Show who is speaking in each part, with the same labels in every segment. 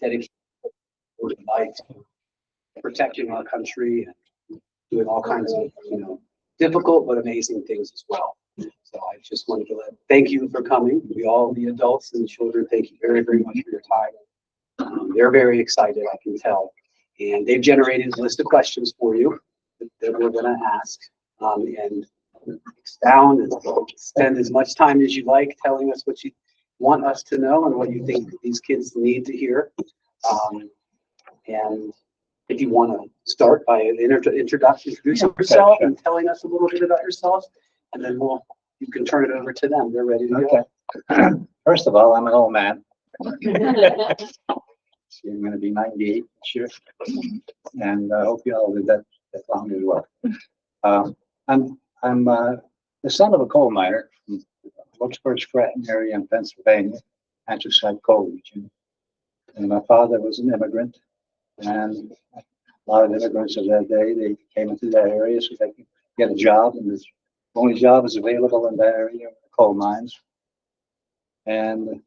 Speaker 1: dedicated to life, protecting our country and doing all kinds of, difficult but amazing things as well. So I just wanted to thank you for coming. We all, the adults and the children, thank you very, very much for your time. They're very excited, I can tell. And they've generated a list of questions for you that we're going to ask. And expound and spend as much time as you like telling us what you want us to know and what you think these kids need to hear. And if you want to start by an introducing yourself and telling us a little bit about yourself, and then you can turn it over to them. They're ready to
Speaker 2: go. First of all, I'm an old man. So I'm going to be 98 this year, and I hope you all live that long as well. I'm the son of a coal miner from Wilkesburg, Scranton area in Pennsylvania, Anthracite coal region. And my father was an immigrant, and a lot of immigrants of that day, they came into that area so they could get a job, and the only job is available in that area, coal mines. And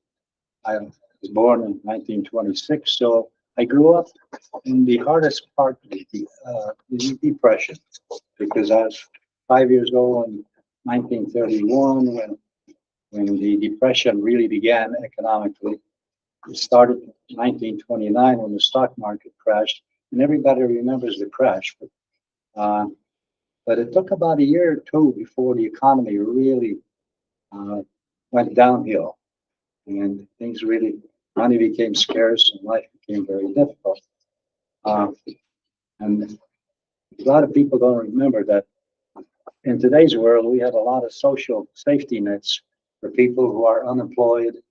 Speaker 2: I was born in 1926, so I grew up in the hardest part of the Depression, because I was 5 years old in 1931 when the Depression really began economically. It started in 1929 when the stock market crashed, and everybody remembers the crash. But it took about a year or two before the economy really went downhill, and money became scarce and life became very difficult. And a lot of people don't remember that in today's world, we have a lot of social safety nets for people who are unemployed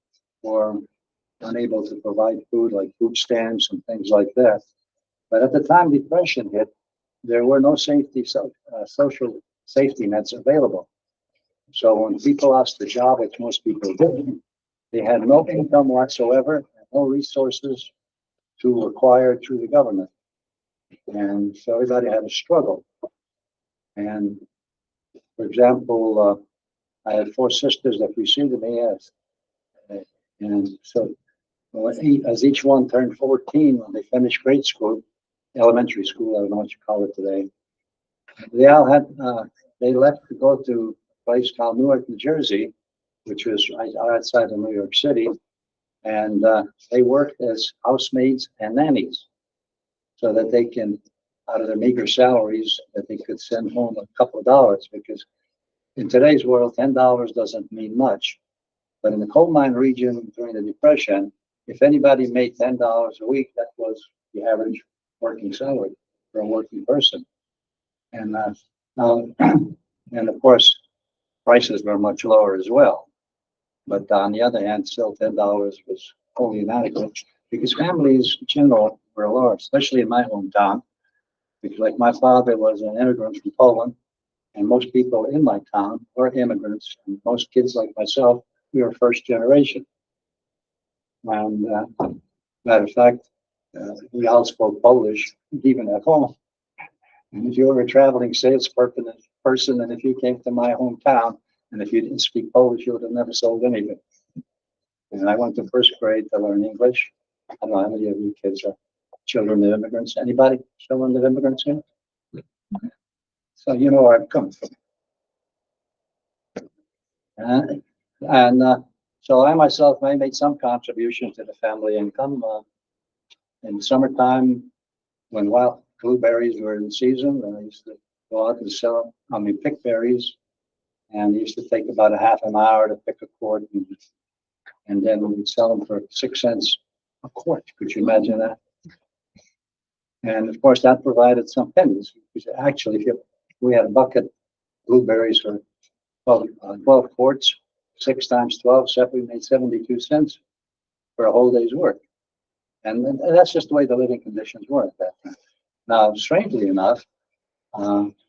Speaker 2: or unable to provide food, like food stamps and things like that. But at the time Depression hit, there were no social safety nets available. So when people lost their job, which most people did, they had no income whatsoever, and no resources to acquire through the government. And so everybody had a struggle. And for example, I had 4 sisters that preceded me, and so as each one turned 14 when they finished grade school, elementary school, I don't know what you call it today, they all had they left to go to a place called Newark, New Jersey, which was right outside of New York City, and they worked as housemaids and nannies, so that they can, out of their meager salaries, that they could send home a couple of dollars, because in today's world, $10 doesn't mean much. But in the coal mine region during the Depression, if anybody made $10 a week, that was the average working salary for a working person. And and of course, prices were much lower as well. But on the other hand, still $10 was wholly inadequate, because families in general were large, especially in my hometown, because like my father was an immigrant from Poland, and most people in my town were immigrants, and most kids like myself, we were first generation. And matter of fact, we all spoke Polish, even at home. And if you were a traveling salesperson, and if you came to my hometown, and if you didn't speak Polish, you would have never sold anything. And I went to first grade to learn English. I don't know how many of you kids are children of immigrants. Anybody children of immigrants here? So you know where I'm coming from. So I myself, I made some contribution to the family income. In summertime, when wild blueberries were in season, I used to go out and pick berries, and it used to take about a half an hour to pick a quart, and then we'd sell them for 6 cents a quart. Could you imagine that? And of course, that provided some pennies, because actually, if we had a bucket of blueberries for 12 quarts, 6 times 12, we made 72 cents for a whole day's work. And that's just the way the living conditions were at that time. Now, strangely enough,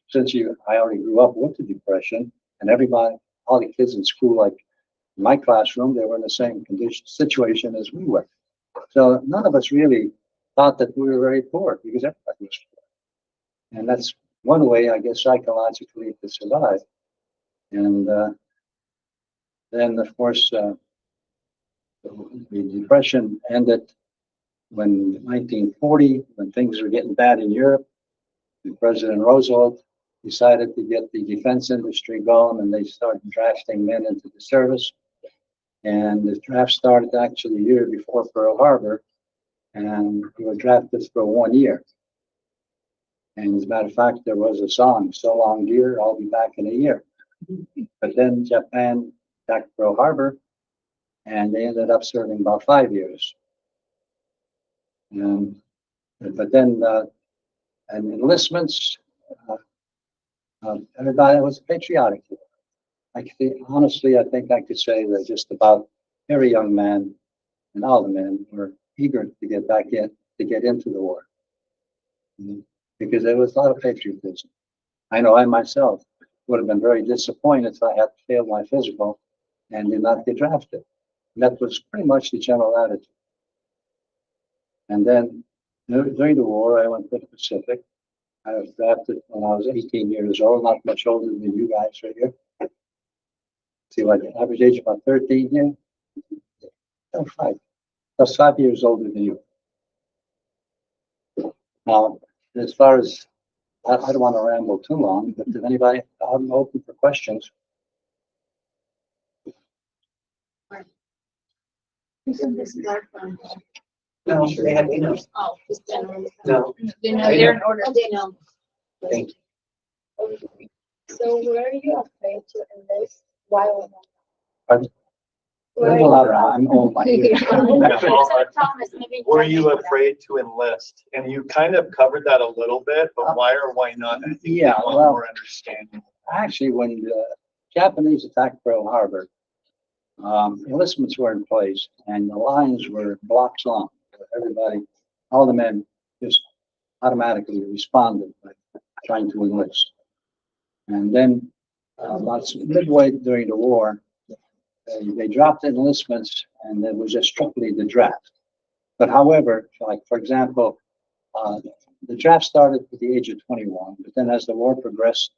Speaker 2: since I already grew up with the Depression, and all the kids in school, like in my classroom, they were in the same situation as we were. So none of us really thought that we were very poor, because everybody was poor. And that's one way, I guess, psychologically to survive. And then, of course, the Depression ended when 1940, when things were getting bad in Europe, President Roosevelt decided to get the defense industry going, and they started drafting men into the service. And the draft started actually a year before Pearl Harbor, and we were drafted for 1 year. And as a matter of fact, there was a song, "So long, dear, I'll be back in a year." But then Japan attacked Pearl Harbor, and they ended up serving about 5 years. But then, and enlistments, everybody was patriotic. Honestly, I think I could say that just about every young man and all the men were eager to get back in, to get into the war, because there was a lot of patriotism. I know I myself would have been very disappointed if I had failed my physical and did not get drafted. And that was pretty much the general attitude. And then during the war, I went to the Pacific. I was drafted when I was 18 years old, not much older than you guys right here. See, what the average age about 13 here? Oh, 5. That's 5 years older than you. Now, as far as, I don't want to ramble too long, but did anybody, I'm open for questions.
Speaker 1: No, they had,
Speaker 3: Oh, just general.
Speaker 1: no.
Speaker 3: They're in order. They know.
Speaker 1: Thank you.
Speaker 3: So were you afraid to enlist? Why or not?
Speaker 2: Pardon? There's a lot of, I'm old. My ears.
Speaker 4: Were you afraid to enlist? And you kind of covered that a little bit, but why or why not? I think we
Speaker 2: Yeah,
Speaker 4: want
Speaker 2: well,
Speaker 4: more understanding.
Speaker 2: Actually, when the Japanese attacked Pearl Harbor, enlistments were in place and the lines were blocks long. Everybody, all the men just automatically responded by trying to enlist. And then midway during the war, they dropped enlistments and it was just strictly the draft. But however, like for example, the draft started at the age of 21, but then as the war progressed,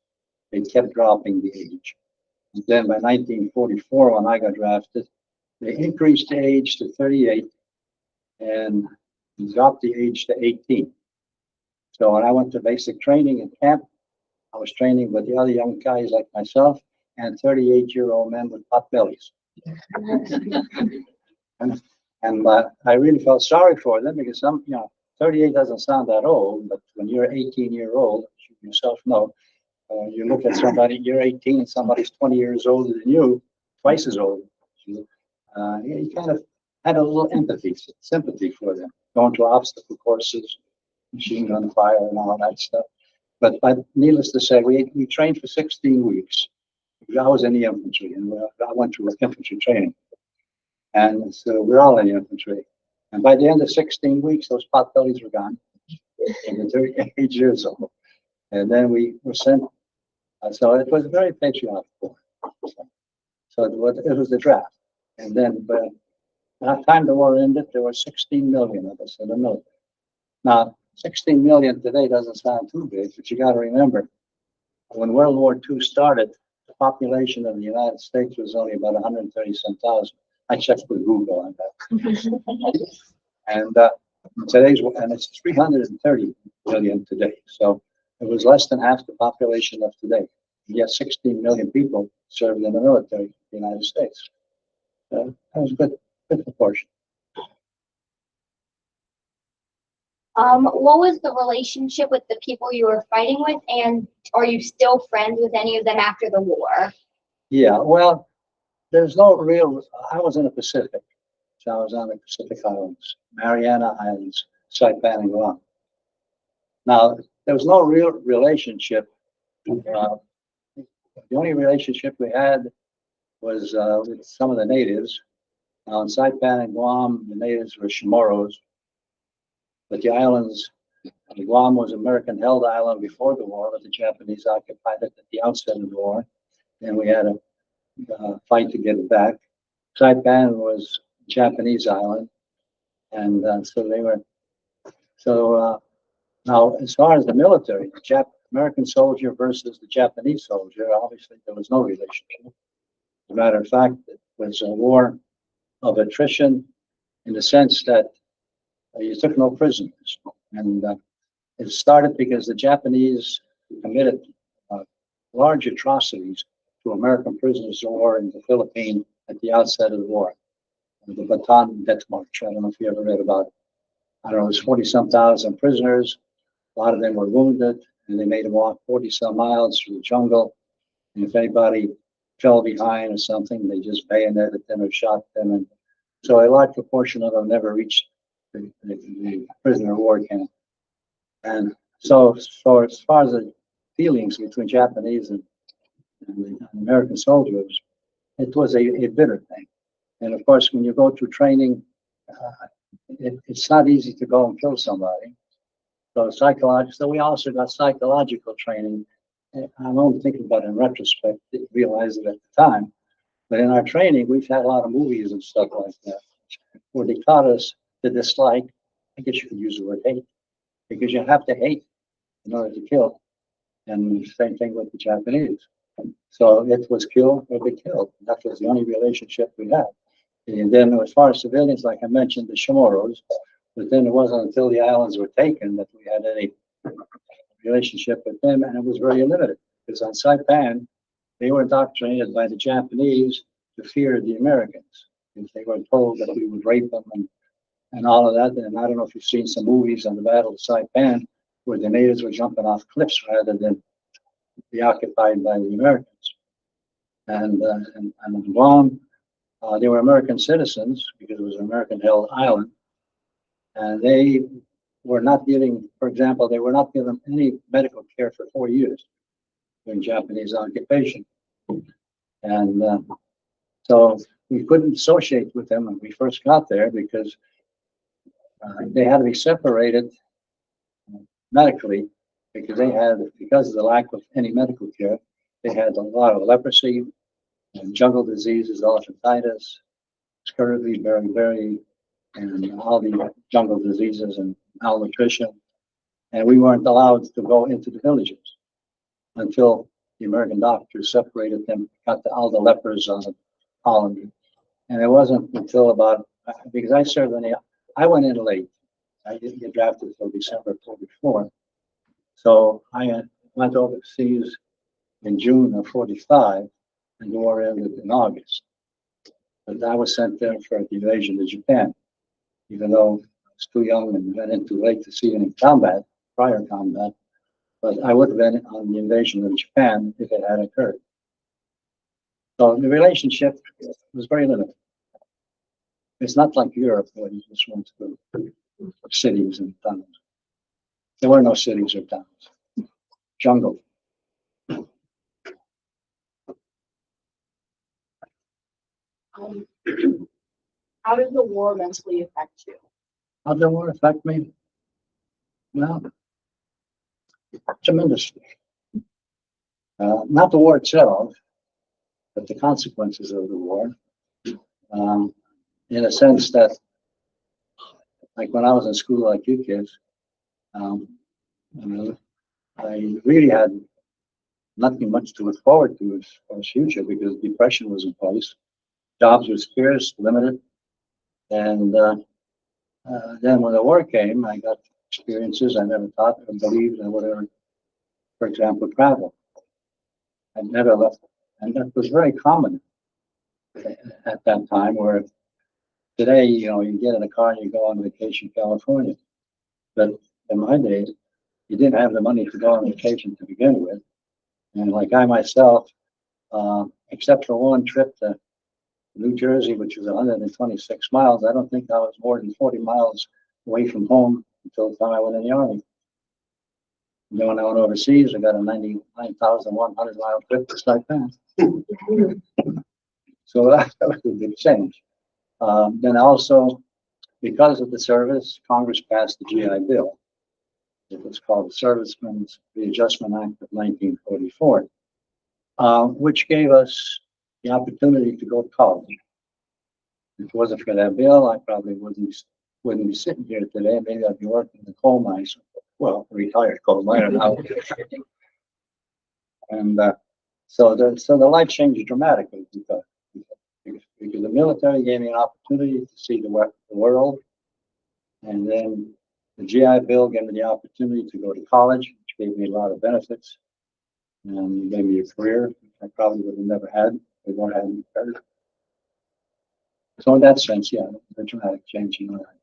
Speaker 2: they kept dropping the age. And then by 1944, when I got drafted, they increased the age to 38 and dropped the age to 18. So when I went to basic training in camp, I was training with the other young guys like myself and 38-year-old men with pot bellies. and I really felt sorry for them because 38 doesn't sound that old, but when you're 18-year-old, as you yourself know, you look at somebody, you're 18 and somebody's 20 years older than you, twice as old. You kind of had a little empathy, sympathy for them, going to obstacle courses, machine gun fire and all that stuff. But needless to say, we trained for 16 weeks. I was in the infantry, and I went through infantry training. And so we're all in the infantry. And by the end of 16 weeks, those pot bellies were gone. And we're 38 years old. And then we were sent. So it was a very patriotic war. So it was the draft. And then by the time the war ended, there were 16 million of us in the military. Now, 16 million today doesn't sound too big, but you got to remember, when World War II started, the population of the United States was only about 130,000. I checked with Google on that. And and it's 330 million today. So it was less than half the population of today. And yet 16 million people served in the military of the United States. That was a good proportion.
Speaker 5: What was the relationship with the people you were fighting with, and are you still friends with any of them after the war?
Speaker 2: Yeah, well, there's no real, I was in the Pacific. So I was on the Pacific Islands, Mariana Islands, Saipan and Guam. Now, there was no real relationship. The only relationship we had was with some of the natives. Now, in Saipan and Guam, the natives were Chamorros. But the islands, Guam was American-held island before the war, but the Japanese occupied it at the outset of the war. And we had a fight to get it back. Saipan was Japanese island. And so they were, now as far as the military, the American soldier versus the Japanese soldier, obviously there was no relationship. As a matter of fact, it was a war of attrition in the sense that you took no prisoners. And it started because the Japanese committed large atrocities to American prisoners of war in the Philippines at the outset of the war. The Bataan Death March, I don't know if you ever read about it. I don't know, it was 40-some thousand prisoners. A lot of them were wounded, and they made them walk 40-some miles through the jungle. And if anybody fell behind or something, they just bayoneted them or shot them. And so a large proportion of them never reached the prisoner of war camp. And so as far as the feelings between Japanese and the American soldiers, it was a bitter thing. And of course, when you go through training, it's not easy to go and kill somebody. So we also got psychological training. I'm only thinking about it in retrospect, didn't realize it at the time. But in our training, we've had a lot of movies and stuff like that, where they taught us to dislike, I guess you could use the word hate, because you have to hate in order to kill. And same thing with the Japanese. So it was kill or be killed. That was the only relationship we had. And then as far as civilians, like I mentioned, the Chamorros, but then it wasn't until the islands were taken that we had any relationship with them, and it was very limited. Because on Saipan, they were indoctrinated by the Japanese to fear the Americans. And they were told that we would rape them and all of that. And I don't know if you've seen some movies on the Battle of Saipan where the natives were jumping off cliffs rather than be occupied by the Americans. And Guam, they were American citizens because it was an American-held island. And they were not giving, for example, they were not given any medical care for 4 years during Japanese occupation. And so we couldn't associate with them when we first got there because they had to be separated medically because because of the lack of any medical care, they had a lot of leprosy and jungle diseases, elephantitis, scurvy, beriberi, and all the jungle diseases and malnutrition. And we weren't allowed to go into the villages until the American doctors separated them, got all the lepers on the colony. And it wasn't until because I served I went in late. I didn't get drafted until December 44. So I went overseas in June of 45, and the war ended in August. But I was sent there for the invasion of Japan, even though I was too young and went in too late to see any prior combat. But I would have been on the invasion of Japan if it had occurred. So the relationship was very limited. It's not like Europe where you just went to cities and towns. There were no cities or towns. Jungle.
Speaker 3: How did the war mentally affect you?
Speaker 2: How did the war affect me? Well, tremendously. Not the war itself, but the consequences of the war. In a sense that, like when I was in school, like you kids, I really had nothing much to look forward to as far as future because depression was in place, jobs were scarce, limited, and then when the war came, I got experiences I never thought or believed I would ever, for example, travel. I never left, and that was very common at that time. Where today, you get in a car and you go on vacation to California, but in my days, you didn't have the money to go on vacation to begin with. And like I myself, except for one trip to New Jersey, which was 126 miles, I don't think I was more than 40 miles away from home until the time I went in the Army. And then when I went overseas, I got a 99,100 mile trip to Saipan. So that was a big change. Then also, because of the service, Congress passed the GI Bill. It was called the Servicemen's Readjustment Act of 1944, which gave us the opportunity to go to college. If it wasn't for that bill, I probably wouldn't be sitting here today. Maybe I'd be working in the coal mines. Well, retired coal miner now. And so the life changed dramatically because the military gave me an opportunity to see the world, And then the GI Bill gave me the opportunity to go to college, which gave me a lot of benefits. And gave me a career I probably would have never had if I hadn't heard. So in that sense, yeah, a dramatic change in my life.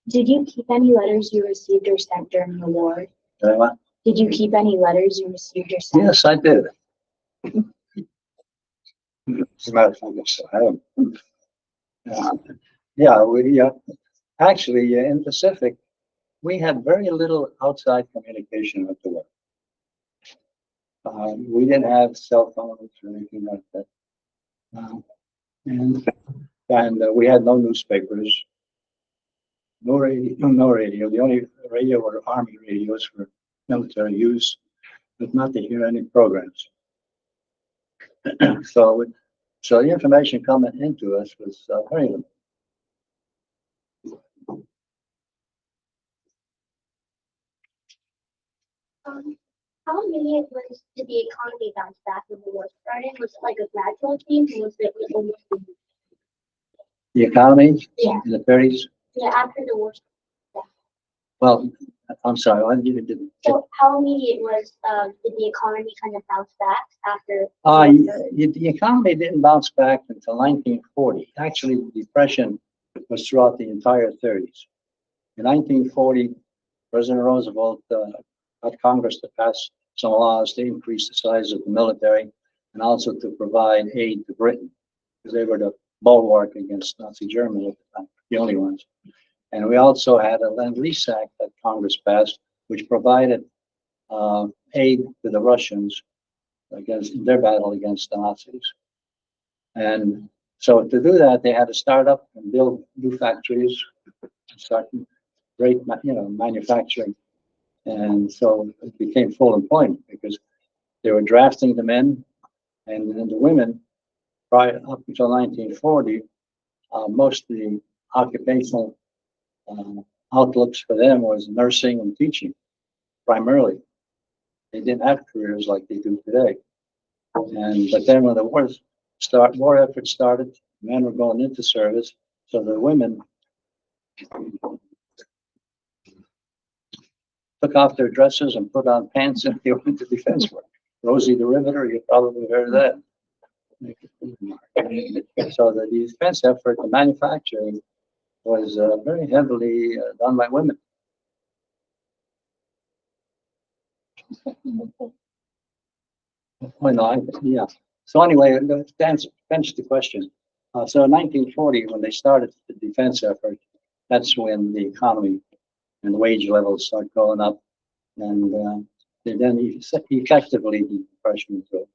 Speaker 5: Did you keep any letters you received or sent during the war? Did you keep any letters you received or sent?
Speaker 2: Yes, I did. As a matter of fact, yes, I have. Actually, in Pacific, we had very little outside communication with the world. We didn't have cell phones or anything like that. And we had no newspapers, no radio. The only radio were army radios for military use, but not to hear any programs. So the information coming into us was very limited.
Speaker 5: How immediate was did the economy bounce back when the war started? Was it like a gradual change, or was it like almost
Speaker 2: The economy
Speaker 5: yeah,
Speaker 2: in the 30s.
Speaker 5: yeah, after the war?
Speaker 2: Well, I'm sorry, I didn't.
Speaker 5: So how immediate was did the economy kind of bounce back after?
Speaker 2: The economy didn't bounce back until 1940. Actually, the Depression was throughout the entire 30s. In 1940, President Roosevelt got Congress to pass some laws to increase the size of the military and also to provide aid to Britain because they were the bulwark against Nazi Germany at the time, the only ones. And we also had a Lend-Lease Act that Congress passed, which provided aid to the Russians against their battle against the Nazis. And so to do that, they had to start up and build new factories, start great, manufacturing. And so it became full employment because they were drafting the men and then the women. Prior up until 1940, most of the occupational outlooks for them was nursing and teaching, primarily. They didn't have careers like they do today. But then when the war effort started, men were going into service, so the women took off their dresses and put on pants and they went to defense work. Rosie the Riveter, you probably heard of that. So the defense effort, the manufacturing, was very heavily done by women. Yeah. So anyway, to finish the question. So in 1940, when they started the defense effort, that's when the economy and the wage levels start going up, and then effectively the Depression was over.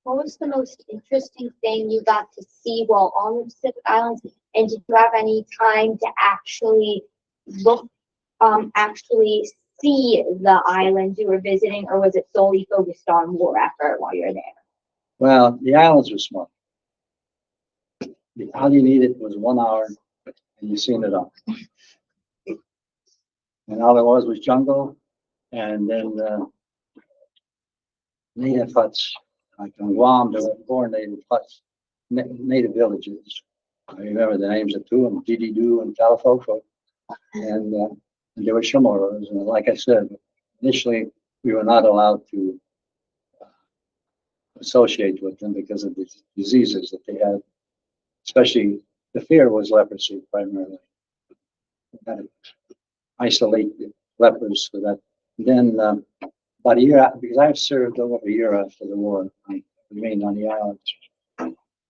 Speaker 5: What was the most interesting thing you got to see while on the Pacific Islands? And did you have any time to actually actually see the islands you were visiting, or was it solely focused on war effort while you're there?
Speaker 2: Well, the islands were small. All you needed was 1 hour, and you seen it all. And all there was jungle, and then native huts. Like on Guam, there were 4 native huts, native villages. I remember the names of 2 of them, Dididoo and Talafofo. And there were Chamorros. And like I said, initially we were not allowed to associate with them because of the diseases that they had. Especially the fear was leprosy primarily. We had to isolate the lepers so that then about a year, because I've served over a year after the war, I remained on the island.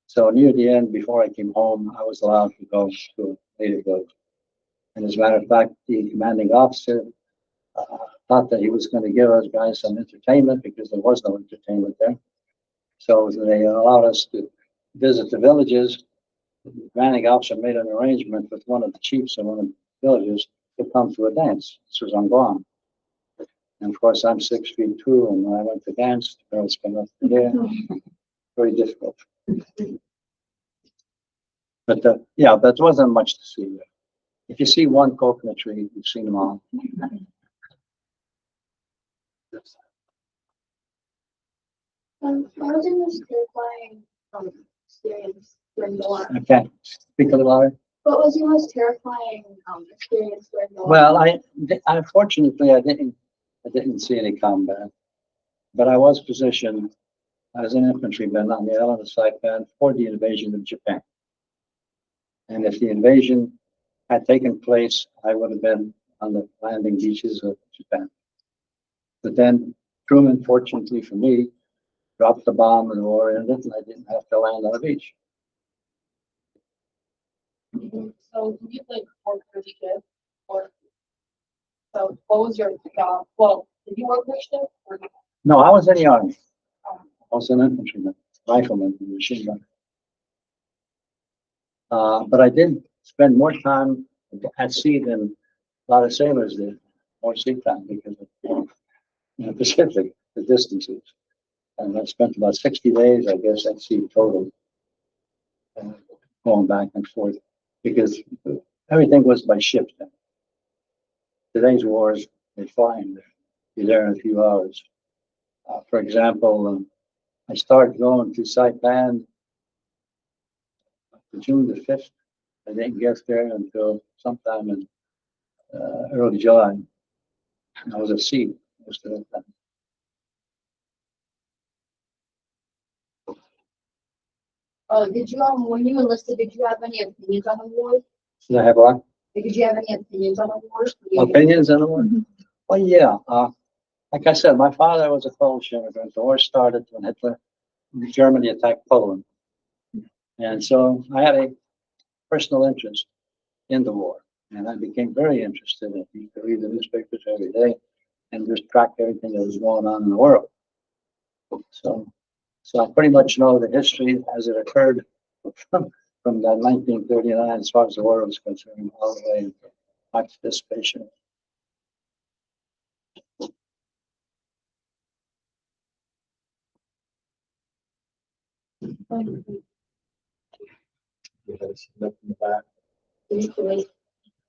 Speaker 2: So near the end, before I came home, I was allowed to go to a native village. And as a matter of fact, the commanding officer thought that he was going to give us guys some entertainment because there was no entertainment there. So they allowed us to visit the villages. The commanding officer made an arrangement with one of the chiefs of one of the villages to come to a dance. This was on Guam. And of course, I'm 6'2", and when I went to dance, the girls came up there. Very difficult. But yeah, that wasn't much to see there. If you see one coconut tree, you've seen them all.
Speaker 3: What was the most terrifying experience during the war?
Speaker 2: Okay, speak a little louder.
Speaker 3: What was your most terrifying experience during the war?
Speaker 2: Well, unfortunately, I didn't see any combat, but I was positioned as an infantryman on the Allied Saipan for the invasion of Japan. And if the invasion had taken place, I would have been on the landing beaches of Japan. But then Truman, fortunately for me, dropped the bomb and the war ended, and I didn't have to land on the beach.
Speaker 6: So did you like work as a kid? Or so what was your job? Well, did you work night shift or
Speaker 2: No, I was in the army. I was an infantryman, rifleman, machine gunner. But I did spend more time at sea than a lot of sailors did, more sea time because of the Pacific, the distances. And I spent about 60 days, I guess, at sea total, going back and forth because everything was by ship then. Today's wars, they fly in there. You're there in a few hours. For example, I started going to Saipan June the 5th. I didn't get there until sometime in early July. I was at sea most of the time.
Speaker 5: Did you, when you enlisted, did you have any opinions on the war?
Speaker 2: Did I have what?
Speaker 5: Did you have any opinions on the war?
Speaker 2: Opinions on the war? Well, yeah. Like I said, my father was a Polish immigrant. The war started when Hitler, Germany attacked Poland. And so I had a personal interest in the war. And I became very interested in it. You could read the newspapers every day and just track everything that was going on in the world. So I pretty much know the history as it occurred from that 1939, as far as the war was concerned, all the way into my participation.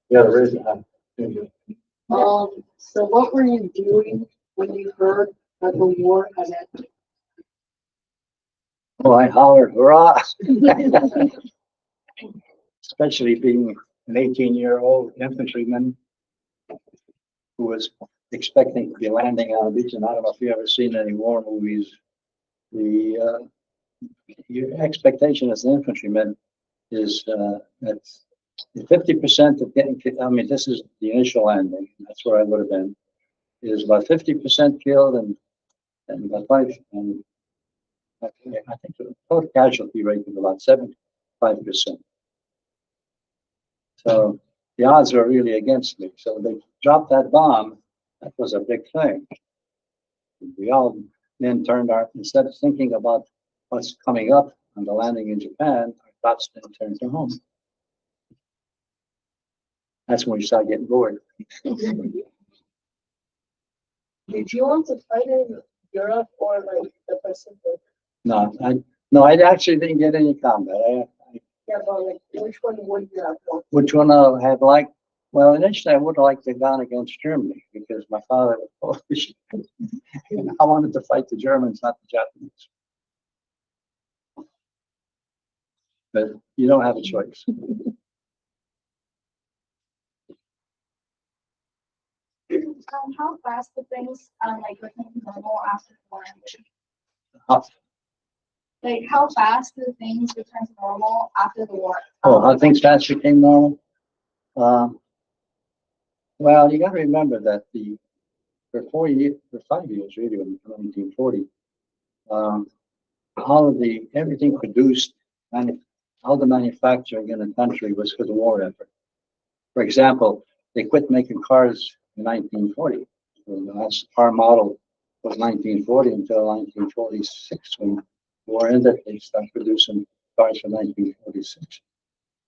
Speaker 4: Yeah, raise your hand.
Speaker 6: so what were you doing when you heard that the war had ended?
Speaker 2: Oh, I hollered, hurrah! Especially being an 18-year-old infantryman who was expecting to be landing on a beach. And I don't know if you've ever seen any war movies. Your expectation as an infantryman is that 50% of getting, I mean, this is the initial landing. That's where I would have been. Is about 50% killed and about 5, and I think the total casualty rate is about 75%. So the odds are really against me. So they dropped that bomb. That was a big thing. We all then turned our, instead of thinking about what's coming up on the landing in Japan, our thoughts then turned to home. That's when we started getting bored.
Speaker 6: Did you want to fight in Europe or like the Pacific?
Speaker 2: No, I actually didn't get any combat.
Speaker 6: Yeah, but like which one would you have wanted?
Speaker 2: Which one I had liked? Well, initially I would have liked to have gone against Germany because my father was Polish. And I wanted to fight the Germans, not the Japanese. But you don't have a choice.
Speaker 5: How fast do things, like, return to normal after the war?
Speaker 2: How,
Speaker 5: Like, how fast do things return to normal after the war?
Speaker 2: how things fast became normal? Well, you got to remember that for 5 years, really, in 1940, everything produced and all the manufacturing in the country was for the war effort. For example, they quit making cars in 1940. So the last car model was 1940 until 1946 when the war ended. They started producing cars for 1946.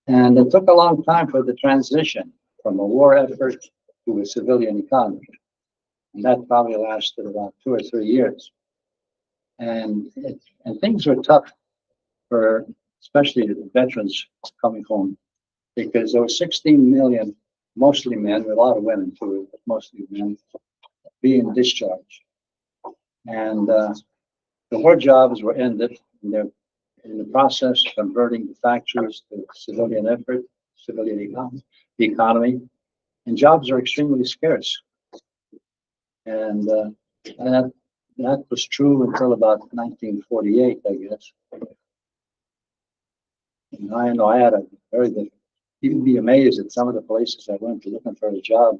Speaker 2: And it took a long time for the transition from a war effort to a civilian economy. And that probably lasted about 2 or 3 years. And things were tough for especially the veterans coming home because there were 16 million, mostly men, a lot of women too, but mostly men, being discharged. And the war jobs were ended. And they're in the process of converting the factories to civilian effort. civilian economy, and jobs are extremely scarce. And that was true until about 1948, I guess. And I know I had a very good, you'd be amazed at some of the places I went to looking for a job.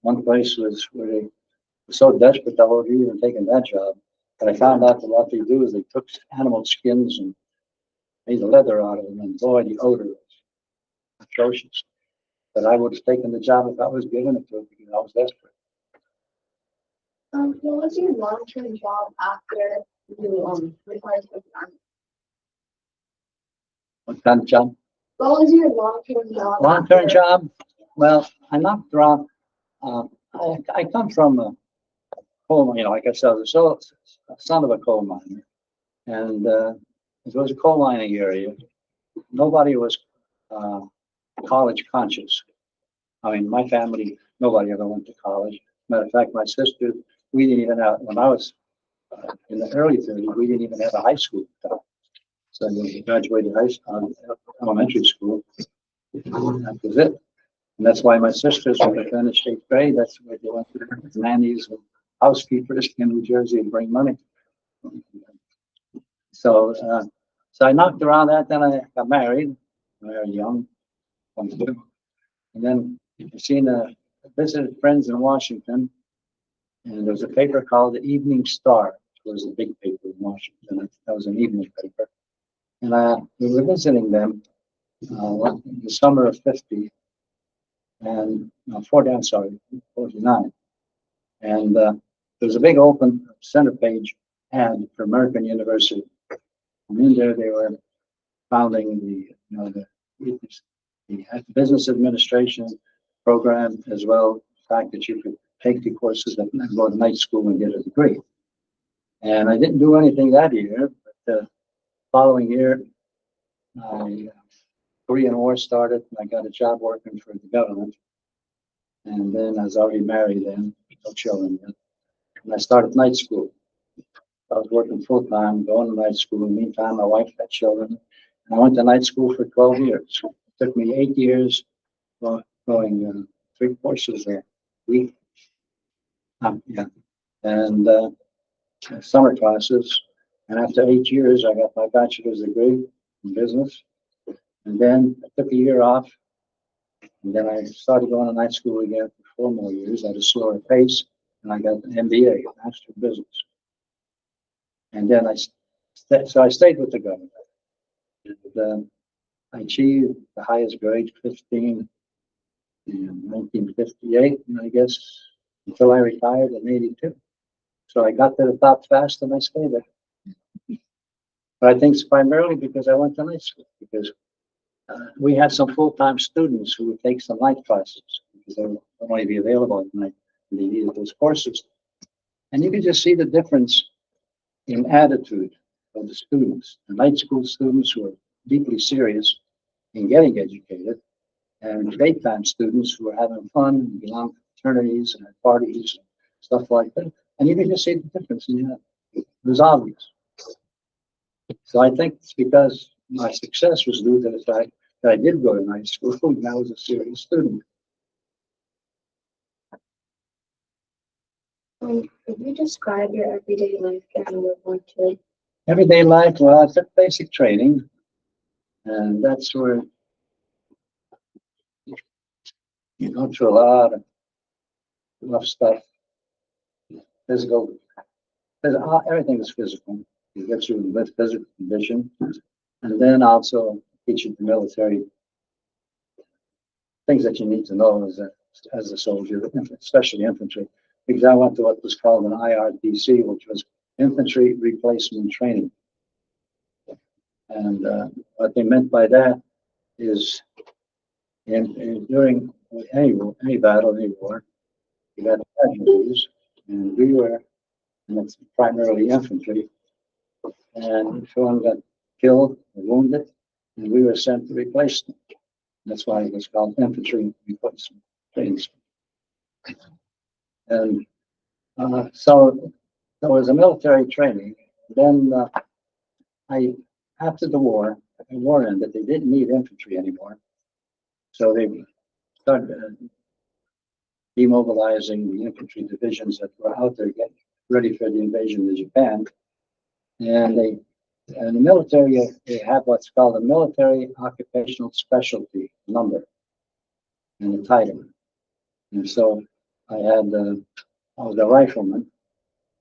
Speaker 2: One place was where they were so desperate I wasn't even taking that job. But I found out that what they do is they took animal skins and made the leather out of them, and boy, the odor was atrocious. But I would have taken the job if I was given it to it because I was desperate.
Speaker 3: What was your long-term job after you retired from the army?
Speaker 2: What kind of job?
Speaker 3: What was your long-term job?
Speaker 2: Long-term
Speaker 3: after-
Speaker 2: job? Well, I knocked around. I come from a coal, like I said, I was a son of a coal miner. And it was a coal mining area. Nobody was college conscious. I mean, my family, nobody ever went to college. Matter of fact, my sister, we didn't even have, when I was in the early 30s, we didn't even have a high school. So when we graduated high school, elementary school, that was it. And that's why my sisters, when they finished 8th grade, that's why they went to nannies and housekeepers in New Jersey and bring money. So, so I knocked around that. Then I got married, very young, 22. And then visited friends in Washington, and there was a paper called the Evening Star. It was a big paper in Washington. That was an evening paper. And we were visiting them in the summer of 50, and 49. And there was a big open center page ad for American University. And in there they were founding the business administration program, as well the fact that you could take the courses and go to night school and get a degree. And I didn't do anything that year, but the following year, Korean War started, and I got a job working for the government. And then I was already married then, no children yet. And I started night school. I was working full time, going to night school. In the meantime, my wife had children. And I went to night school for 12 years. It took me 8 years going 3 courses a week. Yeah. And summer classes. And after 8 years, I got my bachelor's degree in business. And then I took a year off. And then I started going to night school again for 4 more years at a slower pace. And I got an MBA, Master of Business. And then I stayed with the government. And I achieved the highest grade, 15, in 1958, and I guess until I retired in 82. So I got to the top fast and I stayed there. But I think it's primarily because I went to night school, because we had some full-time students who would take some night classes because they would only be available at night and they needed those courses. And you can just see the difference in attitude of the students, the night school students who are deeply serious in getting educated, and daytime students who are having fun and belong to fraternities and at parties and stuff like that. And you can just see the difference in that. It was obvious. So I think it's because my success was due to the fact that I did go to night school and I was a serious student.
Speaker 3: Could you describe your everyday life during World War II?
Speaker 2: Everyday life, well, I took basic training, and that's where you go through a lot of rough stuff. Physical, everything is physical. You get through with physical condition, and then also teach you the military things that you need to know as a soldier, especially infantry. Because I went to what was called an IRTC, which was Infantry Replacement Training. And what they meant by that is during any battle, any war, you got casualties, and we were, and it's primarily infantry, and if one got killed or wounded, and we were sent to replace them. That's why it was called Infantry Replacement Training. And so there was a military training. Then after the war ended, they didn't need infantry anymore. So they started demobilizing the infantry divisions that were out there getting ready for the invasion of Japan. And in the military, they have what's called a military occupational specialty number and a title. And so I was a rifleman,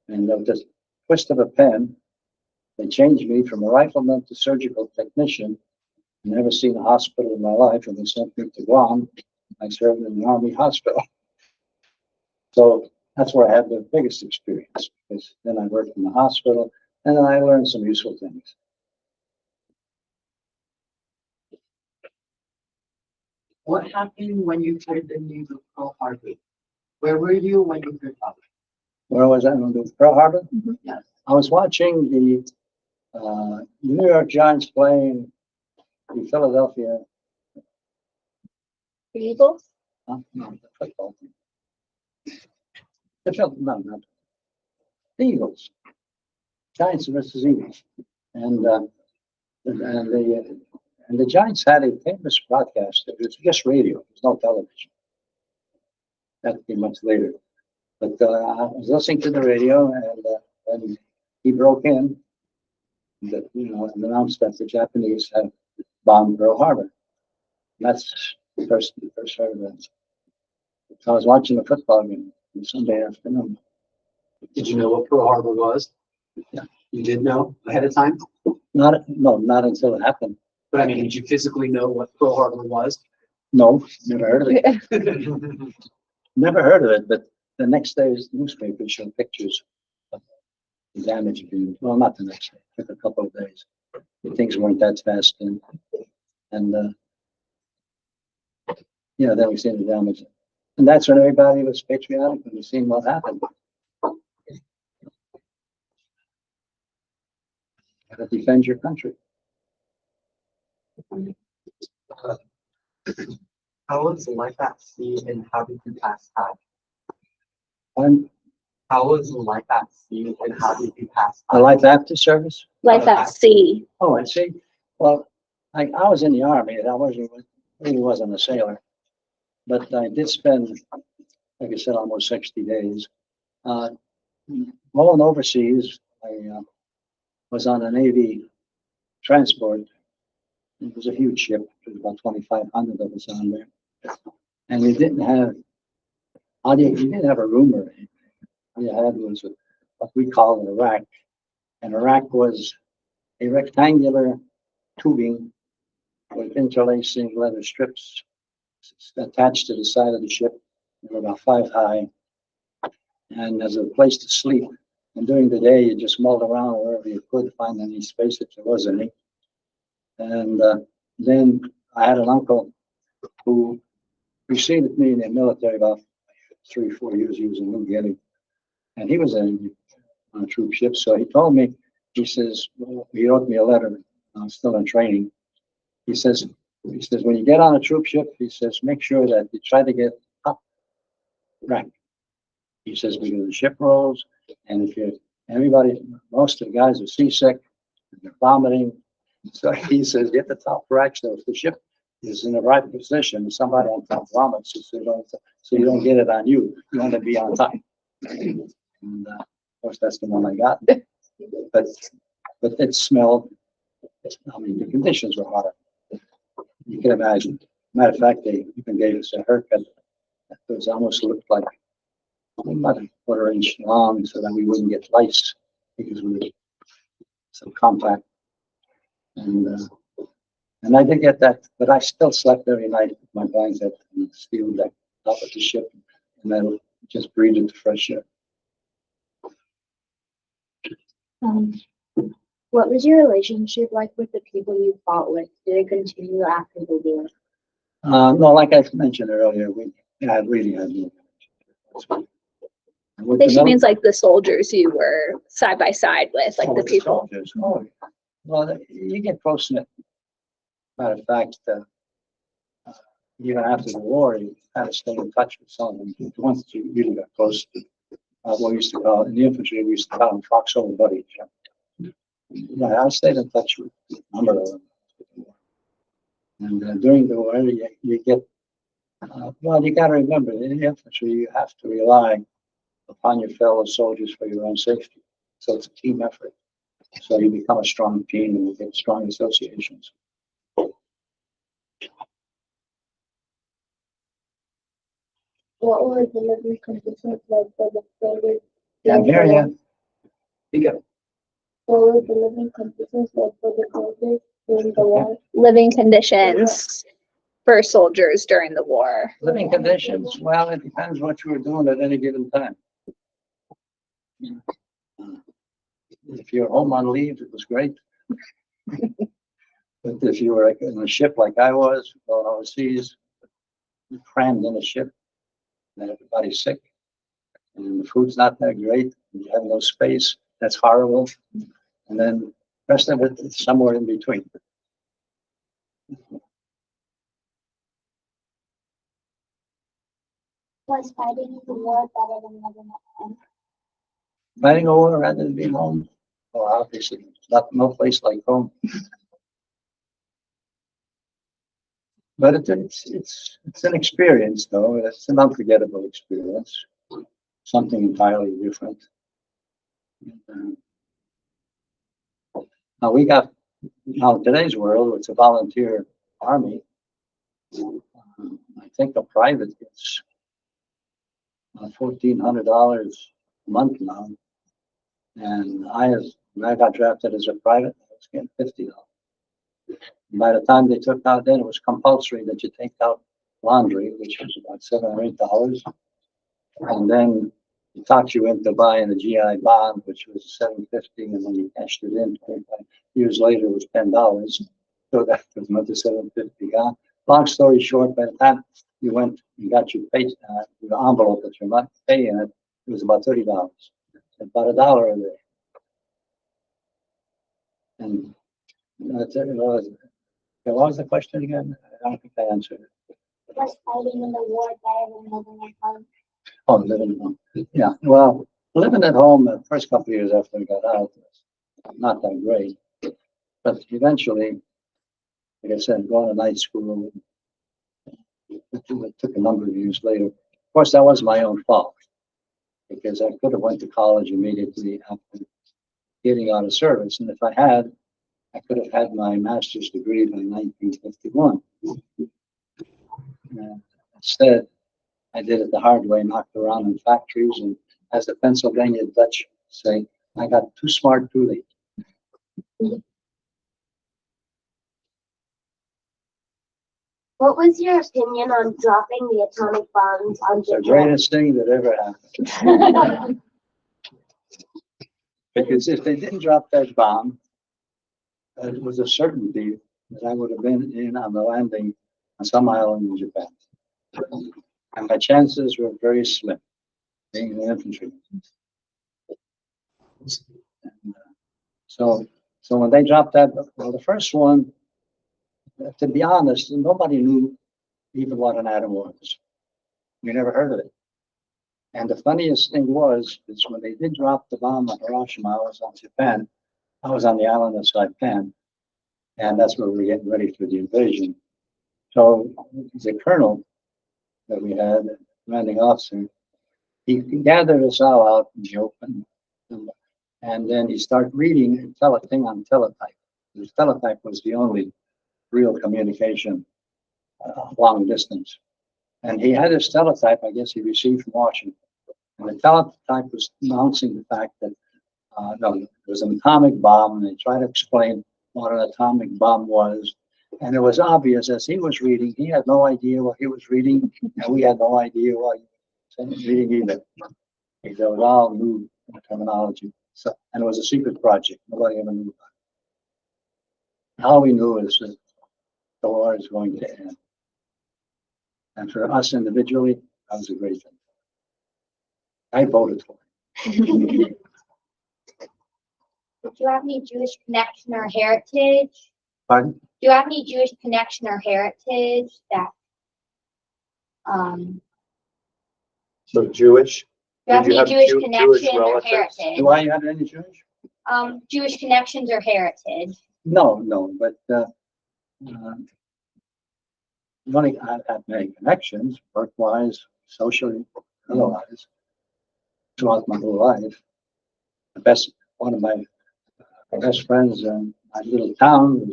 Speaker 2: and with the twist of a pen, they changed me from a rifleman to surgical technician. Never seen a hospital in my life, and they sent me to Guam. I served in the Army hospital. So that's where I had the biggest experience, because then I worked in the hospital, and then I learned some useful things.
Speaker 7: What happened when you heard the news of Pearl Harbor? Where were you when you heard about it?
Speaker 2: Where was I on the Pearl Harbor?
Speaker 7: Yes.
Speaker 2: I was watching the New York Giants playing the Philadelphia,
Speaker 5: Eagles?
Speaker 2: no, the football team. No, not the Eagles. Giants versus Eagles. And the Giants had a famous broadcast. It was just radio. There was no television. That came much later. But I was listening to the radio, and he broke in, that and announced that the Japanese had bombed Pearl Harbor. And that's the first heard of it. So I was watching a football game on Sunday afternoon.
Speaker 1: Did you know what Pearl Harbor was?
Speaker 2: Yeah.
Speaker 1: You did know ahead of time?
Speaker 2: Not until it happened.
Speaker 1: But I mean, did you physically know what Pearl Harbor was?
Speaker 2: No, never heard of it. Never heard of it, but the next day's newspaper showed pictures of the damage being, well, not the next day, it took a couple of days. Things weren't that fast, and then we seen the damage. And that's when everybody was patriotic when we seen what happened. Gotta defend your country.
Speaker 7: How was life at sea and how did you pass time?
Speaker 2: And
Speaker 7: How was life at sea and how did you pass
Speaker 2: the
Speaker 7: time?
Speaker 2: life after service?
Speaker 5: Life at sea.
Speaker 2: Oh, I see. Well, I was in the Army, and I really wasn't a sailor. But I did spend, like I said, almost 60 days. Going overseas, I was on a Navy transport. It was a huge ship. There was about 2,500 of us on there. And you didn't have a room or anything. All you had was what we call an rack. And a rack was a rectangular tubing with interlacing leather strips attached to the side of the ship. They were about 5 high. And as a place to sleep. And during the day, you just mulled around wherever you could find any space if there was any. And then I had an uncle who preceded me in the military about 3 or 4 years. He was in New Guinea. And he was on a troop ship. So he told me, he says, he wrote me a letter. I'm still in training. He says, when you get on a troop ship, he says, make sure that you try to get up rank. He says, because the ship rolls, and most of the guys are seasick, and they're vomiting. So he says, get the top rack. So if the ship is in the right position, somebody on top vomits, so you don't get it on you. You want to be on top. And of course, that's the one I got. But it smelled. I mean, the conditions were hard. You can imagine. Matter of fact, they even gave us a haircut that was almost looked like about a quarter-inch long, so that we wouldn't get lice because we were so compact. And I did get that, but I still slept every night with my blanket and the steel deck top of the ship, and then just breathed the fresh air.
Speaker 5: What was your relationship like with the people you fought with? Did it continue after the war?
Speaker 2: No, like I mentioned earlier, I really had no.
Speaker 8: I think she means like the soldiers you were side by side with, like the people.
Speaker 2: Soldiers. Oh, well, you get close knit. Matter of fact, even after the war, you had to stay in touch with some of them. Once you really got close to what we used to call in the infantry, we used to call them foxhole buddies. Yeah, I stayed in touch with a number of them. And during the war, you get, well, you got to remember, in the infantry, you have to rely upon your fellow soldiers for your own safety. So it's a team effort. So you become a strong team and you get strong associations.
Speaker 3: What were the living conditions like for the soldiers?
Speaker 2: And here, yeah, you get
Speaker 3: What were the living conditions like for the soldiers during the war?
Speaker 8: Living conditions for soldiers during the war.
Speaker 2: living conditions. Well, it depends what you were doing at any given time. If you're home on leave, it was great. But if you were in a ship like I was, going overseas, crammed in a ship, and everybody's sick, and the food's not that great, and you have no space, that's horrible. And then the rest of it is somewhere in between.
Speaker 5: Was fighting in the war better than living at home?
Speaker 2: Fighting a war rather than being home, well, obviously, no place like home. But it's an experience, though. It's an unforgettable experience. Something entirely different. Now in today's world, it's a volunteer army. I think a private gets $1,400 a month now. And when I got drafted as a private, I was getting $50. By the time they took out, then it was compulsory that you take out laundry, which was about $7 or $8. And then it talked you into buying the GI bond, which was $7.50, and when you cashed it in 25 years later, it was $10. So that was another $7.50 gone. Long story short, by the time you went, you got your pay, your envelope that you're not paying it, it was about $30. About $1 a day. And that's it. What was the question again? I don't think I answered it.
Speaker 5: Was fighting in the war better than living at home?
Speaker 2: Oh, living at home. Yeah, well, living at home the first couple of years after I got out was not that great. But eventually, like I said, going to night school, it took a number of years later. Of course, that was my own fault because I could have went to college immediately after getting out of service. And if I had, I could have had my master's degree by 1951. Instead, I did it the hard way, knocked around in factories, and as the Pennsylvania Dutch say, I got too smart too late.
Speaker 5: What was your opinion on dropping the atomic bombs on
Speaker 2: It's the
Speaker 5: Japan?
Speaker 2: greatest thing that ever happened. Because if they didn't drop that bomb, it was a certainty that I would have been in on the landing on some island in Japan. And my chances were very slim, being in the infantry. And, so when they dropped that, well, the first one, to be honest, nobody knew even what an atom was. We never heard of it. And the funniest thing was, is when they did drop the bomb on Hiroshima, I was on Japan. I was on the island of Saipan, and that's where we were getting ready for the invasion. So the colonel that we had, the commanding officer, he gathered us all out in the open, and then he started reading a thing on teletype. The teletype was the only real communication long distance. And he had his teletype, I guess he received from Washington. And the teletype was announcing the fact that no, it was an atomic bomb, and they tried to explain what an atomic bomb was. And it was obvious as he was reading, he had no idea what he was reading, and we had no idea what he was reading either. Because it was all new terminology. So, and it was a secret project. Nobody ever knew about it. All we knew is that the war is going to end. And for us individually, that was a great thing. I voted for it.
Speaker 5: Did you have any Jewish connection or heritage?
Speaker 2: Pardon?
Speaker 5: Do you have any Jewish connection or heritage that,
Speaker 4: So Jewish?
Speaker 5: do you have
Speaker 4: Did you
Speaker 5: any
Speaker 4: have
Speaker 5: Jewish
Speaker 4: Jewish
Speaker 5: connection or
Speaker 4: relatives?
Speaker 5: heritage?
Speaker 2: Do I have any Jewish?
Speaker 5: Jewish connections or heritage?
Speaker 2: No, but I've made connections, work-wise, socially, otherwise, throughout my whole life. One of my best friends in my little town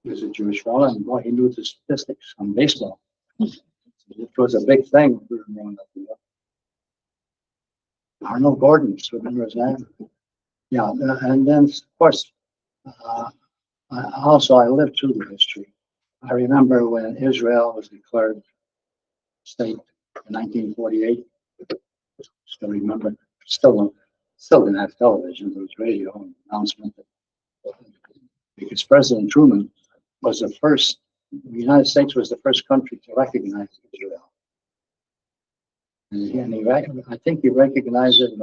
Speaker 2: was a Jewish fellow, and boy, he knew the statistics on baseball. It was a big thing. We were growing up. Arnold Gordon, so remember his name? Yeah, and then of course, I lived through the history. I remember when Israel was declared state in 1948. Still remember, still didn't have television, there was radio and announcement. Because President Truman was the United States was the first country to recognize Israel. And I think he recognized it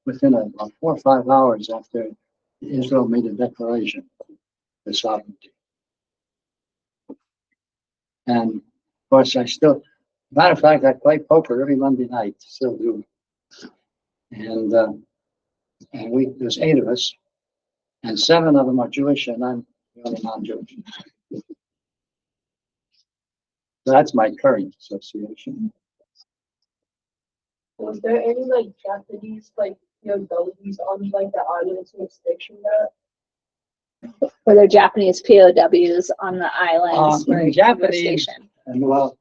Speaker 2: within about 4 or 5 hours after Israel made a declaration of sovereignty. And of course, matter of fact, I play poker every Monday night, still do. And there's 8 of us, and 7 of them are Jewish, and I'm the only non-Jewish. So that's my current association.
Speaker 6: Was there any like Japanese like POWs on like the island jurisdiction that?
Speaker 8: Were there Japanese POWs on the islands where you were
Speaker 2: Japanese,
Speaker 8: stationed?
Speaker 2: and well,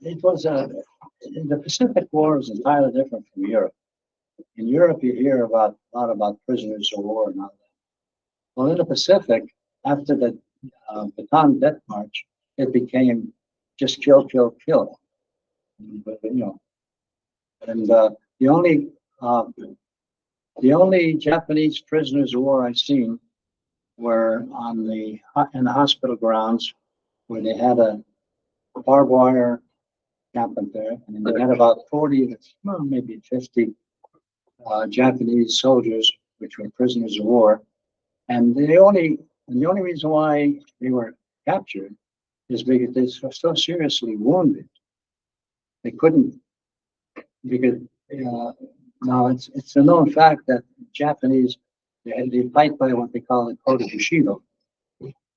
Speaker 2: it was the Pacific War was entirely different from Europe. In Europe, you hear a lot about prisoners of war and all that. Well, in the Pacific, after the Bataan Death March, it became just kill, kill, kill. But, and the only Japanese prisoners of war I've seen were in the hospital grounds where they had a barbed wire camping there, and they had about 40, well, maybe 50 Japanese soldiers, which were prisoners of war. And the only reason why they were captured is because they were so seriously wounded. They couldn't, because now it's a known fact that Japanese, they fight by what they call the Code of Bushido.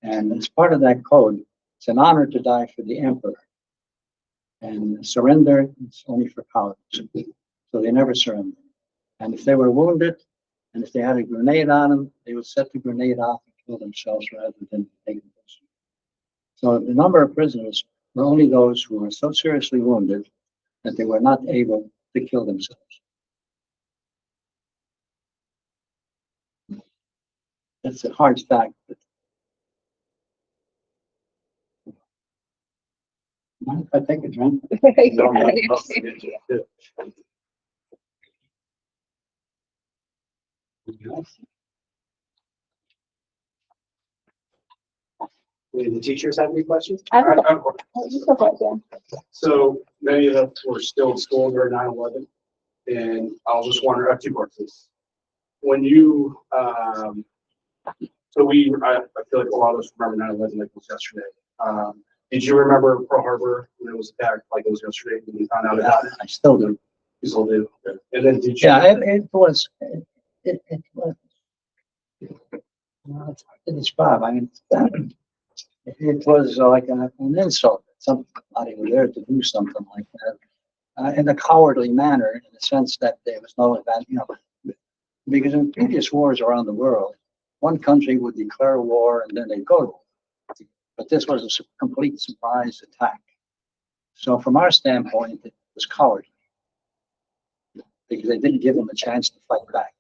Speaker 2: And as part of that code, it's an honor to die for the emperor. And surrender, it's only for cowards. So they never surrender. And if they were wounded, and if they had a grenade on them, they would set the grenade off and kill themselves rather than take the prisoner. So the number of prisoners were only those who were so seriously wounded that they were not able to kill themselves. That's a hard fact. Mind if I take a drink?
Speaker 1: Do the teachers have any questions?
Speaker 8: I have you go for it, Dan.
Speaker 9: So many of us were still in school during 9/11, and I was just wondering, I have 2 questions. When you, I feel like a lot of us remember 9/11 like it was yesterday. Did you remember Pearl Harbor when it was attacked like it was yesterday when you found out about it?
Speaker 2: I still do.
Speaker 9: You still do? Okay. And then did you?
Speaker 2: Yeah, it was. Well, it's hard to describe. I mean, it was like an insult. Somebody was there to do something like that in a cowardly manner, in the sense that there was no event, because in previous wars around the world, one country would declare war and then they'd go to war. But this was a complete surprise attack. So from our standpoint, it was cowardly because they didn't give them a chance to fight back.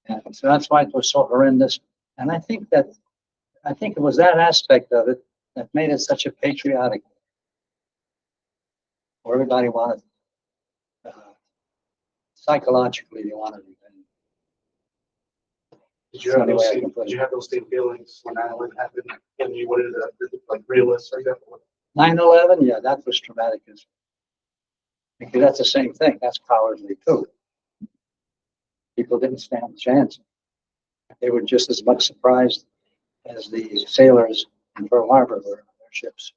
Speaker 2: And so that's why it was so horrendous. And I think it was that aspect of it that made it such a patriotic, where everybody wanted, psychologically, they wanted revenge.
Speaker 9: Did you have those same feelings when 9/11 happened and you wanted to like realist, for example?
Speaker 2: 9/11, yeah, that was traumatic. Because that's the same thing. That's cowardly too. People didn't stand a chance. They were just as much surprised as the sailors in Pearl Harbor were on their ships.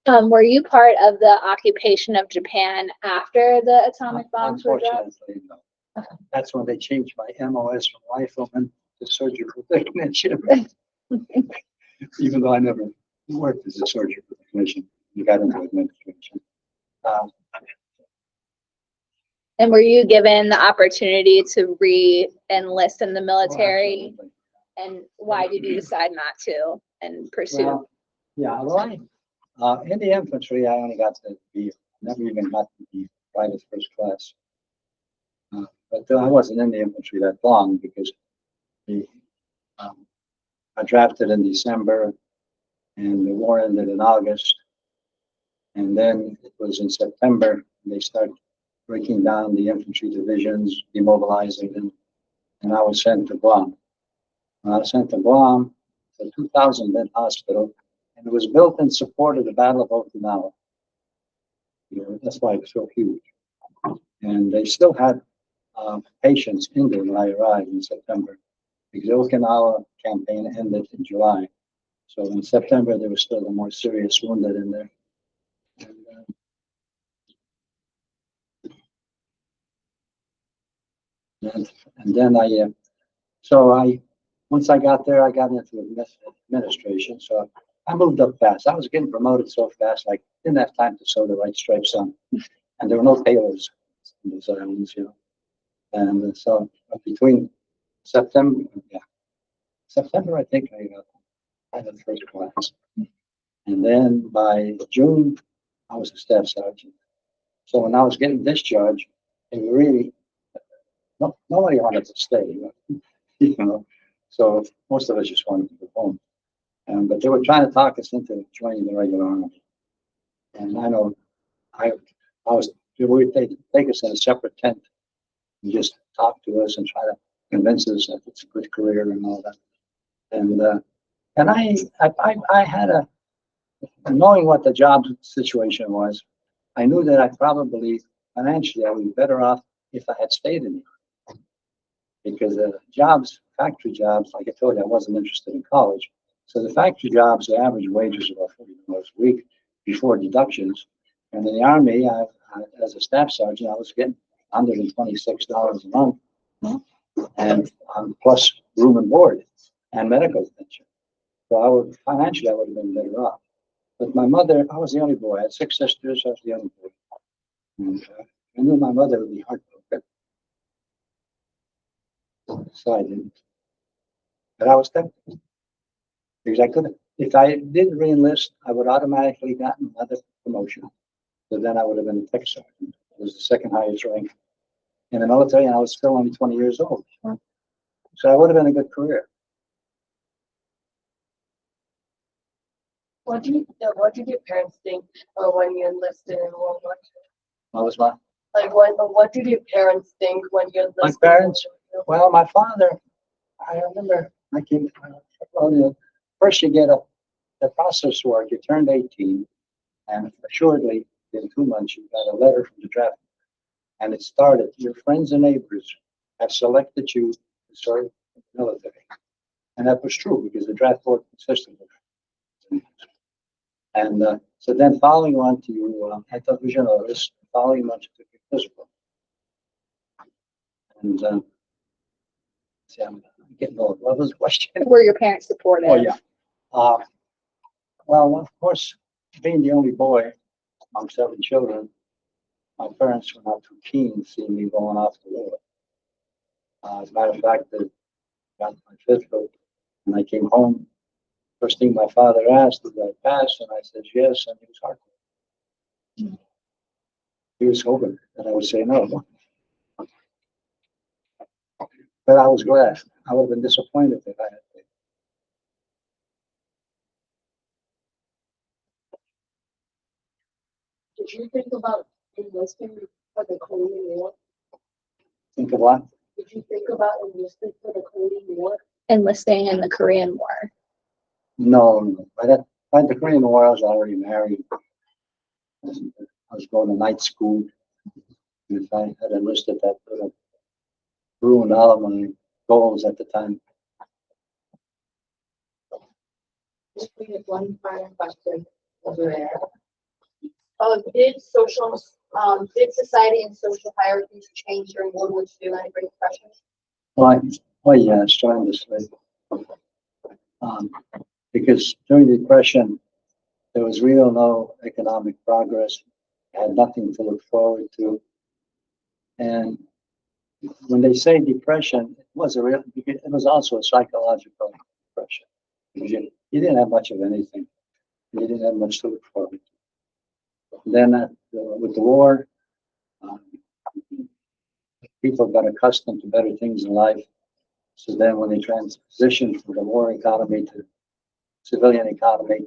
Speaker 8: Were you part of the occupation of Japan after the atomic bombs were dropped?
Speaker 2: Unfortunately, no. That's when they changed my MOS from rifleman the surgical technician. Even though I never worked as a surgical technician, you got into administration.
Speaker 8: And were you given the opportunity to re-enlist in the military?
Speaker 2: Absolutely.
Speaker 8: And why did you decide not to and pursue?
Speaker 2: Well, yeah, well, in the infantry, I only got to be, never even got to be private first class. But I wasn't in the infantry that long because I drafted in December and the war ended in August. And then it was in September, they started breaking down the infantry divisions, demobilizing them, and I was sent to Guam. I was sent to Guam, to a 2,000-bed hospital, and it was built in support of the Battle of Okinawa. You know, that's why it was so huge. And they still had patients in there when I arrived in September, because the Okinawa campaign ended in July. So in September, there was still the more serious wounded in there. And then once I got there, I got into administration. So I moved up fast. I was getting promoted so fast, I didn't have time to sew the right stripes on. And there were no tailors in those islands, you know. And so between September, I think I got first class. And then by June, I was a staff sergeant. So when I was getting discharged, it really, nobody wanted to stay, you know. So most of us just wanted to go home. But they were trying to talk us into joining the regular army. And I know they would take us in a separate tent and just talk to us and try to convince us that it's a good career and all that. And I had knowing what the job situation was, I knew that I probably financially I would be better off if I had stayed in here. Because the factory jobs, like I told you, I wasn't interested in college. So the factory jobs, the average wage was about $40 a week before deductions. And in the Army, as a staff sergeant, I was getting $126 a month, and plus room and board and medical attention. So financially, I would have been better off. But my mother, I was the only boy. I had 6 sisters. I was the only boy. And I knew my mother would be heartbroken. So I didn't. But I was tempted. Because I couldn't. If I didn't re-enlist, I would automatically gotten another promotion. So then I would have been a tech sergeant. It was the second highest rank in the military, and I was still only 20 years old. So it would have been a good career.
Speaker 6: What did your parents think when you enlisted in World War II?
Speaker 2: What was my?
Speaker 6: Like what did your parents think when you enlisted?
Speaker 2: My parents? Well, my father, I remember first you get the process work, you turned 18, and assuredly in 2 months you got a letter from the draft. And it started, your friends and neighbors have selected you to serve in the military. And that was true because the draft board consisted of. And so then following on to you, I thought was your notice, following on to your physical. And see, I'm getting old. What was the question?
Speaker 8: Were your parents supportive?
Speaker 2: Oh, yeah. Well, of course, being the only boy among 7 children, my parents were not too keen seeing me going off to war. As a matter of fact, I got my physical and I came home. First thing my father asked, did I pass? And I said yes, and he was hardcore. He was hoping that I would say no. But I was glad. I would have been disappointed if I had.
Speaker 6: Did you think about enlisting for the Korean War?
Speaker 2: Think of what?
Speaker 6: Did you think about enlisting for the Korean War?
Speaker 8: Enlisting in the Korean War.
Speaker 2: No. By the Korean War, I was already married. I was going to night school. And if I had enlisted, that would have ruined all of my goals at the time.
Speaker 6: Just we have one final question over there.
Speaker 5: Did society and social hierarchies change during World War II? Any questions?
Speaker 2: Well, Well, yeah, it's tremendously. Because during the Depression, there was real no economic progress, had nothing to look forward to. And when they say depression, it was also a psychological depression. Because you didn't have much of anything. You didn't have much to look forward to. Then with the war, um, people got accustomed to better things in life. So then when they transitioned from the war economy to civilian economy,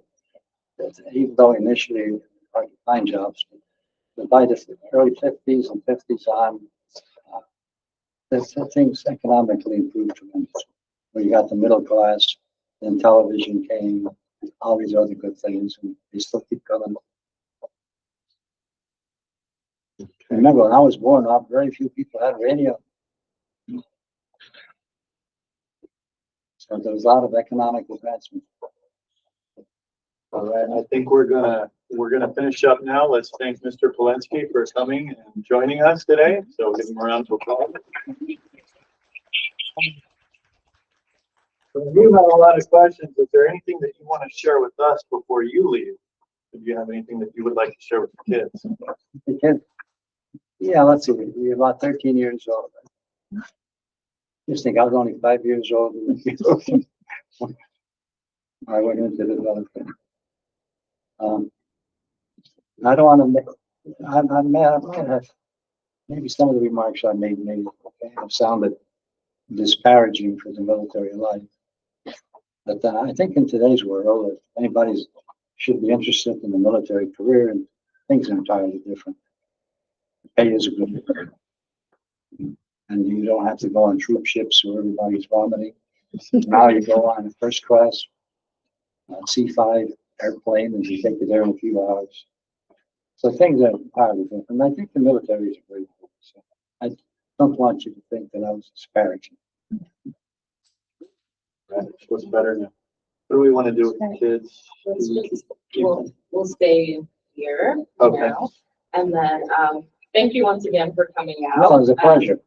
Speaker 2: even though initially it was hard to find jobs, but by the early 50s and 50s on, things economically improved tremendously. Where you got the middle class, then television came, all these other good things, and they still keep coming. Remember, when I was born up, very few people had radio. So there was a lot of economic advancement.
Speaker 4: All right, I think we're gonna finish up now. Let's thank Mr. Palenski for coming and joining us today. So give him a round of applause. So you have a lot of questions. Is there anything that you want to share with us before you leave? Do you have anything that you would like to share with the kids?
Speaker 2: The kid, yeah, let's see, we're about 13 years old. Just think I was only 5 years old. I went into the other thing. I don't want to make, I might have, maybe some of the remarks I made have sounded disparaging for the military life. But I think in today's world, if anybody should be interested in the military career, and things are entirely different. The pay is good. And you don't have to go on troop ships where everybody's vomiting. Now you go on a first class C5 airplane and you take you there in a few hours. So things are entirely different. I think the military is very cool. So I don't want you to think that I was disparaging.
Speaker 4: Right, what's better now? What do we want to do with the kids?
Speaker 10: We'll stay here
Speaker 4: Okay.
Speaker 10: now. And then, thank you once again for coming out.
Speaker 2: No, it was a pleasure.